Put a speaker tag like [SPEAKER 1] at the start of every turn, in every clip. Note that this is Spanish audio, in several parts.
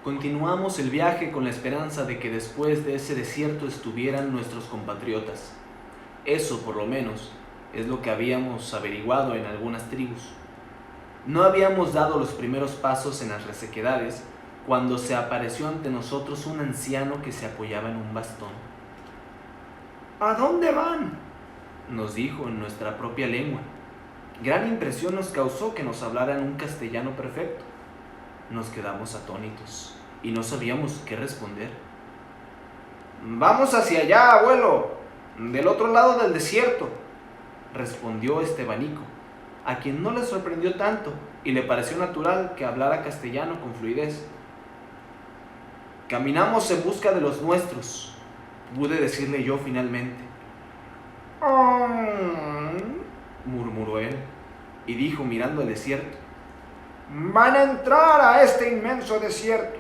[SPEAKER 1] Continuamos el viaje con la esperanza de que después de ese desierto estuvieran nuestros compatriotas. Eso, por lo menos, es lo que habíamos averiguado en algunas tribus. No habíamos dado los primeros pasos en las resequedades cuando se apareció ante nosotros un anciano que se apoyaba en un bastón.
[SPEAKER 2] ¿A dónde van?,
[SPEAKER 1] nos dijo en nuestra propia lengua. Gran impresión nos causó que nos hablara en un castellano perfecto. Nos quedamos atónitos y no sabíamos qué responder.
[SPEAKER 2] Vamos hacia allá, abuelo, del otro lado del desierto,
[SPEAKER 1] respondió Estebanico, a quien no le sorprendió tanto y le pareció natural que hablara castellano con fluidez. Caminamos en busca de los nuestros, pude decirle yo finalmente. Murmuró él y dijo mirando el desierto.
[SPEAKER 2] Van a entrar a este inmenso desierto.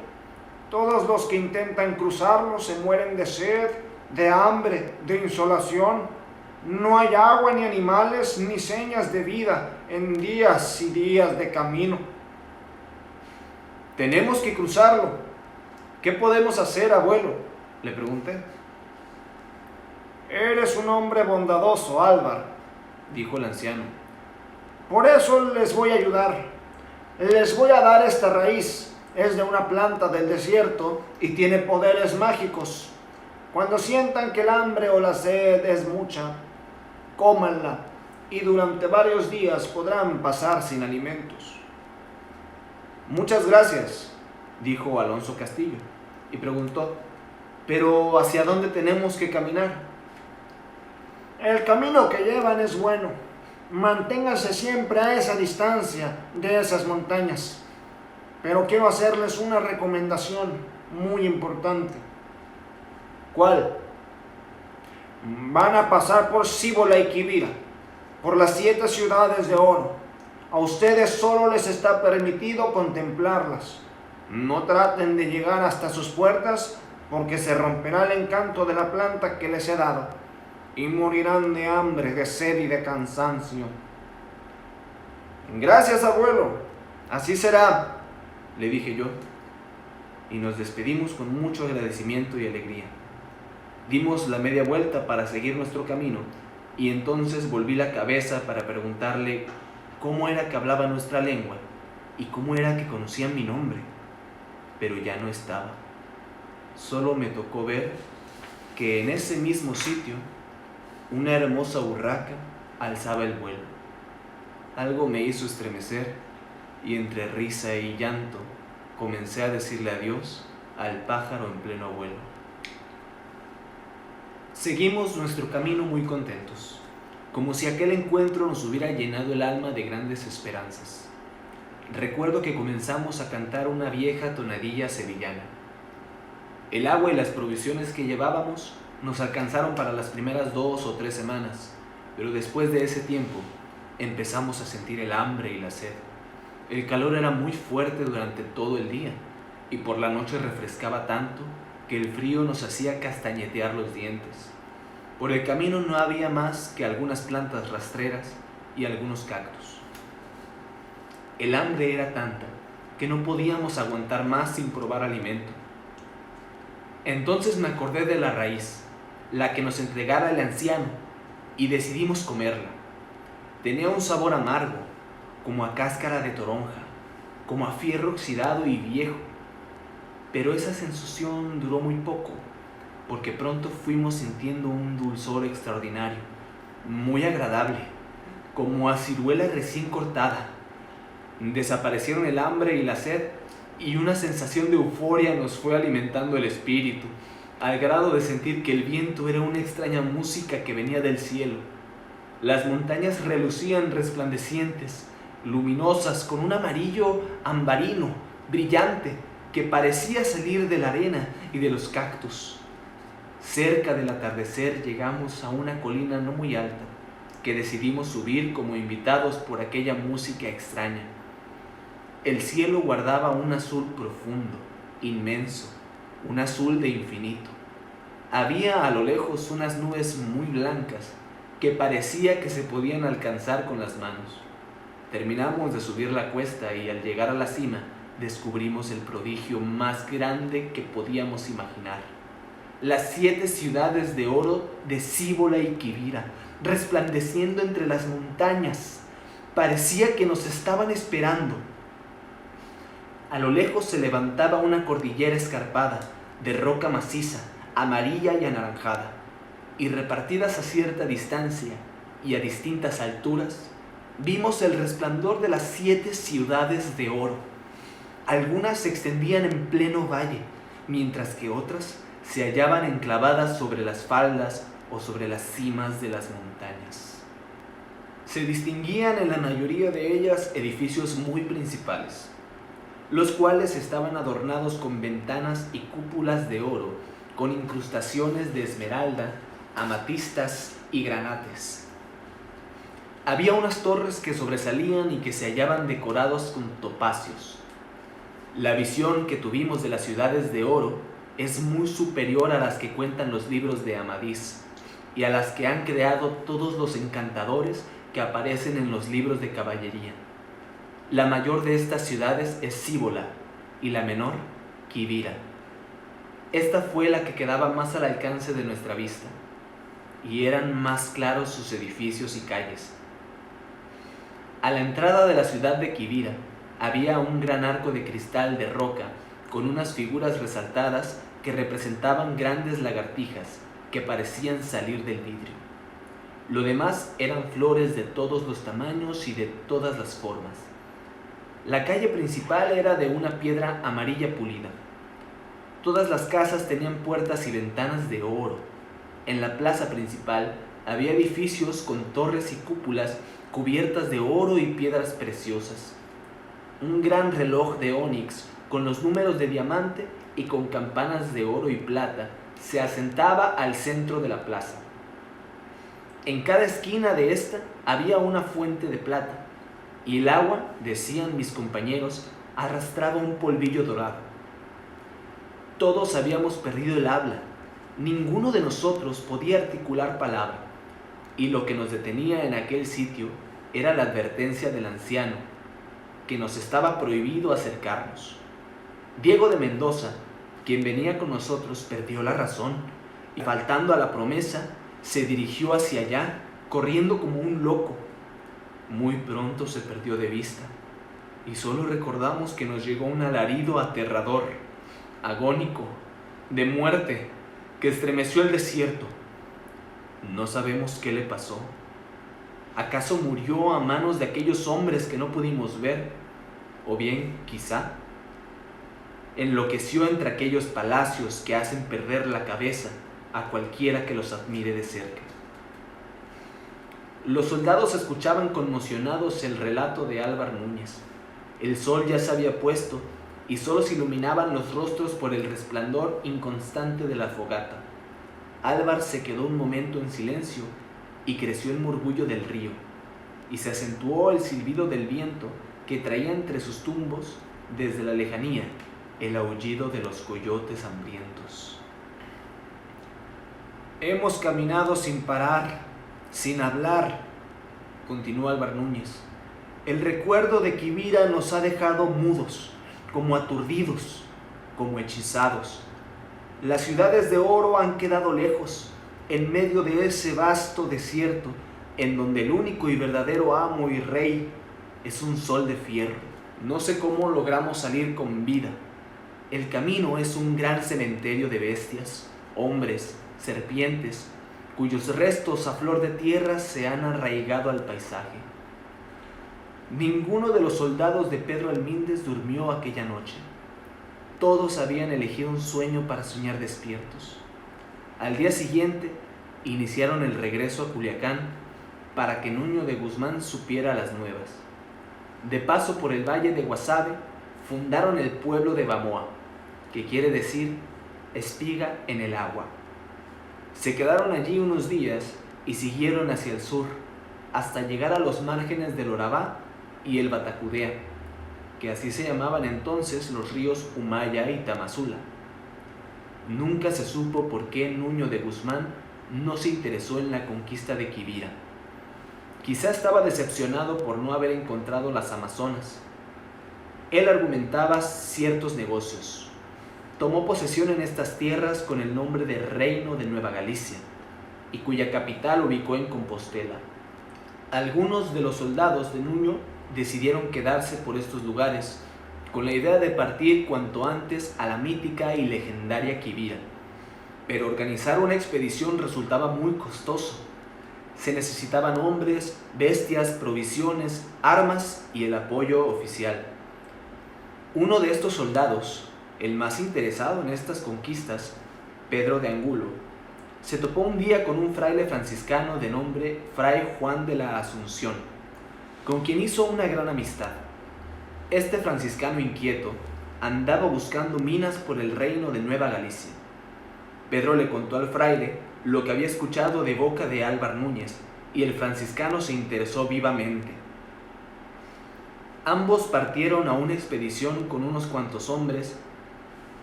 [SPEAKER 2] Todos los que intentan cruzarlo se mueren de sed, de hambre, de insolación. No hay agua, ni animales, ni señas de vida en días y días de camino.
[SPEAKER 1] Tenemos que cruzarlo. ¿Qué podemos hacer, abuelo?, le pregunté.
[SPEAKER 2] Eres un hombre bondadoso, Álvar,
[SPEAKER 1] dijo el anciano.
[SPEAKER 2] Por eso les voy a ayudar. Les voy a dar esta raíz. Es de una planta del desierto y tiene poderes mágicos. Cuando sientan que el hambre o la sed es mucha, cómanla y durante varios días podrán pasar sin alimentos.
[SPEAKER 1] Muchas gracias, dijo Alonso Castillo, y preguntó, ¿pero hacia dónde tenemos que caminar?
[SPEAKER 2] El camino que llevan es bueno. Manténganse siempre a esa distancia de esas montañas. Pero quiero hacerles una recomendación muy importante.
[SPEAKER 1] ¿Cuál?
[SPEAKER 2] Van a pasar por Cibola y Quivira, por las 7 ciudades de oro. A ustedes solo les está permitido contemplarlas. No traten de llegar hasta sus puertas porque se romperá el encanto de la planta que les he dado y morirán de hambre, de sed y de cansancio.
[SPEAKER 1] Gracias, abuelo. Así será, le dije yo, y nos despedimos con mucho agradecimiento y alegría. Dimos la media vuelta para seguir nuestro camino y entonces volví la cabeza para preguntarle cómo era que hablaba nuestra lengua y cómo era que conocían mi nombre, pero ya no estaba. Solo me tocó ver que en ese mismo sitio una hermosa urraca alzaba el vuelo. Algo me hizo estremecer y entre risa y llanto comencé a decirle adiós al pájaro en pleno vuelo. Seguimos nuestro camino muy contentos, como si aquel encuentro nos hubiera llenado el alma de grandes esperanzas. Recuerdo que comenzamos a cantar una vieja tonadilla sevillana. El agua y las provisiones que llevábamos nos alcanzaron para las primeras 2 o 3 semanas, pero después de ese tiempo empezamos a sentir el hambre y la sed. El calor era muy fuerte durante todo el día y por la noche refrescaba tanto que el frío nos hacía castañetear los dientes. Por el camino no había más que algunas plantas rastreras y algunos cactus. El hambre era tanta que no podíamos aguantar más sin probar alimento. Entonces me acordé de la raíz, la que nos entregara el anciano, y decidimos comerla. Tenía un sabor amargo, como a cáscara de toronja, como a fierro oxidado y viejo. Pero esa sensación duró muy poco, porque pronto fuimos sintiendo un dulzor extraordinario, muy agradable, como a ciruela recién cortada. Desaparecieron el hambre y la sed, y una sensación de euforia nos fue alimentando el espíritu, al grado de sentir que el viento era una extraña música que venía del cielo. Las montañas relucían resplandecientes, luminosas, con un amarillo ambarino, brillante, que parecía salir de la arena y de los cactus. Cerca del atardecer llegamos a una colina no muy alta, que decidimos subir como invitados por aquella música extraña. El cielo guardaba un azul profundo, inmenso, un azul de infinito. Había a lo lejos unas nubes muy blancas que parecía que se podían alcanzar con las manos. Terminamos de subir la cuesta y al llegar a la cima descubrimos el prodigio más grande que podíamos imaginar. Las 7 ciudades de oro de Cíbola y Quivira, resplandeciendo entre las montañas. Parecía que nos estaban esperando. A lo lejos se levantaba una cordillera escarpada, de roca maciza, amarilla y anaranjada, y repartidas a cierta distancia y a distintas alturas, vimos el resplandor de las 7 ciudades de oro. Algunas se extendían en pleno valle, mientras que otras se hallaban enclavadas sobre las faldas o sobre las cimas de las montañas. Se distinguían en la mayoría de ellas edificios muy principales, los cuales estaban adornados con ventanas y cúpulas de oro, con incrustaciones de esmeralda, amatistas y granates. Había unas torres que sobresalían y que se hallaban decorados con topacios. La visión que tuvimos de las ciudades de oro es muy superior a las que cuentan los libros de Amadís y a las que han creado todos los encantadores que aparecen en los libros de caballería. La mayor de estas ciudades es Cíbola y la menor, Quivira. Esta fue la que quedaba más al alcance de nuestra vista, y eran más claros sus edificios y calles. A la entrada de la ciudad de Quivira había un gran arco de cristal de roca con unas figuras resaltadas que representaban grandes lagartijas que parecían salir del vidrio. Lo demás eran flores de todos los tamaños y de todas las formas. La calle principal era de una piedra amarilla pulida. Todas las casas tenían puertas y ventanas de oro. En la plaza principal había edificios con torres y cúpulas cubiertas de oro y piedras preciosas. Un gran reloj de ónix con los números de diamante y con campanas de oro y plata se asentaba al centro de la plaza. En cada esquina de esta había una fuente de plata, y el agua, decían mis compañeros, arrastraba un polvillo dorado. Todos habíamos perdido el habla. Ninguno de nosotros podía articular palabra, y lo que nos detenía en aquel sitio era la advertencia del anciano, que nos estaba prohibido acercarnos. Diego de Mendoza, quien venía con nosotros, perdió la razón, y faltando a la promesa, se dirigió hacia allá, corriendo como un loco. Muy pronto se perdió de vista, y solo recordamos que nos llegó un alarido aterrador, agónico, de muerte, que estremeció el desierto. No sabemos qué le pasó. ¿Acaso murió a manos de aquellos hombres que no pudimos ver? O bien, quizá, enloqueció entre aquellos palacios que hacen perder la cabeza a cualquiera que los admire de cerca. Los soldados escuchaban conmocionados el relato de Álvar Núñez. El sol ya se había puesto y solo se iluminaban los rostros por el resplandor inconstante de la fogata. Álvar se quedó un momento en silencio y creció el murmullo del río, y se acentuó el silbido del viento que traía entre sus tumbos, desde la lejanía, el aullido de los coyotes hambrientos.
[SPEAKER 2] Hemos caminado sin parar, sin hablar,
[SPEAKER 1] continuó Álvar Núñez.
[SPEAKER 2] El recuerdo de Quivira nos ha dejado mudos, como aturdidos, como hechizados. Las ciudades de oro han quedado lejos, en medio de ese vasto desierto, en donde el único y verdadero amo y rey es un sol de fierro. No sé cómo logramos salir con vida. El camino es un gran cementerio de bestias, hombres, serpientes, cuyos restos a flor de tierra se han arraigado al paisaje. Ninguno de los soldados de Pedro Almíndez durmió aquella noche. Todos habían elegido un sueño para soñar despiertos. Al día siguiente, iniciaron el regreso a Culiacán para que Nuño de Guzmán supiera las nuevas. De paso por el valle de Guasave, fundaron el pueblo de Bamoa, que quiere decir espiga en el agua. Se quedaron allí unos días y siguieron hacia el sur, hasta llegar a los márgenes del Orabá y el Batacudea, que así se llamaban entonces los ríos Humaya y Tamazula. Nunca se supo por qué Nuño de Guzmán no se interesó en la conquista de Quivira. Quizá estaba decepcionado por no haber encontrado las Amazonas.
[SPEAKER 1] Él argumentaba ciertos negocios. Tomó posesión en estas tierras con el nombre de Reino de Nueva Galicia, y cuya capital ubicó en Compostela. Algunos de los soldados de Nuño decidieron quedarse por estos lugares, con la idea de partir cuanto antes a la mítica y legendaria Quivira. Pero organizar una expedición resultaba muy costoso. Se necesitaban hombres, bestias, provisiones, armas y el apoyo oficial. Uno de estos soldados, el más interesado en estas conquistas, Pedro de Angulo, se topó un día con un fraile franciscano de nombre Fray Juan de la Asunción, con quien hizo una gran amistad. Este franciscano inquieto andaba buscando minas por el reino de Nueva Galicia. Pedro le contó al fraile lo que había escuchado de boca de Álvar Núñez, y el franciscano se interesó vivamente. Ambos partieron a una expedición con unos cuantos hombres,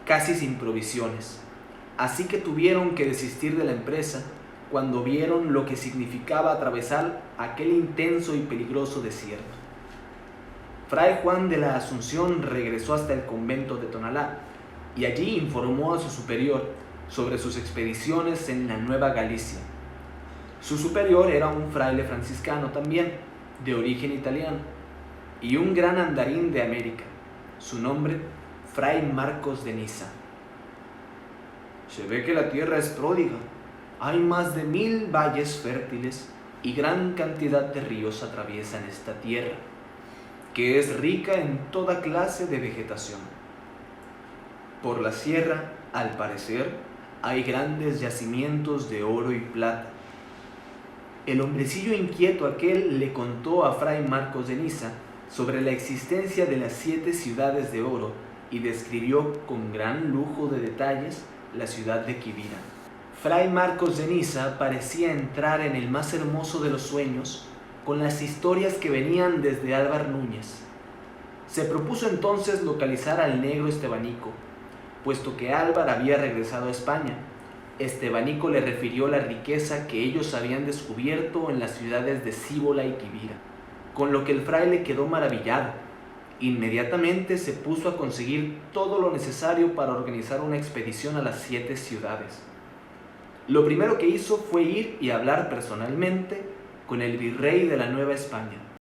[SPEAKER 1] casi sin provisiones, así que tuvieron que desistir de la empresa cuando vieron lo que significaba atravesar aquel intenso y peligroso desierto. Fray Juan de la Asunción regresó hasta el convento de Tonalá y allí informó a su superior sobre sus expediciones en la Nueva Galicia. Su superior era un fraile franciscano también, de origen italiano, y un gran andarín de América, su nombre, Fray Marcos de Niza.
[SPEAKER 2] Se ve que la tierra es pródiga.
[SPEAKER 1] Hay más de 1000 valles fértiles y gran cantidad de ríos atraviesan esta tierra, que es rica en toda clase de vegetación. Por la sierra, al parecer, hay grandes yacimientos de oro y plata. El hombrecillo inquieto aquel le contó a Fray Marcos de Niza sobre la existencia de las 7 ciudades de oro y describió con gran lujo de detalles la ciudad de Quivira. Fray Marcos de Niza parecía entrar en el más hermoso de los sueños con las historias que venían desde Álvar Núñez. Se propuso entonces localizar al negro Estebanico, puesto que Álvar había regresado a España. Estebanico le refirió la riqueza que ellos habían descubierto en las ciudades de Cíbola y Quivira, con lo que el fraile quedó maravillado. Inmediatamente se puso a conseguir todo lo necesario para organizar una expedición a las 7 ciudades. Lo primero que hizo fue ir y hablar personalmente con el virrey de la Nueva España,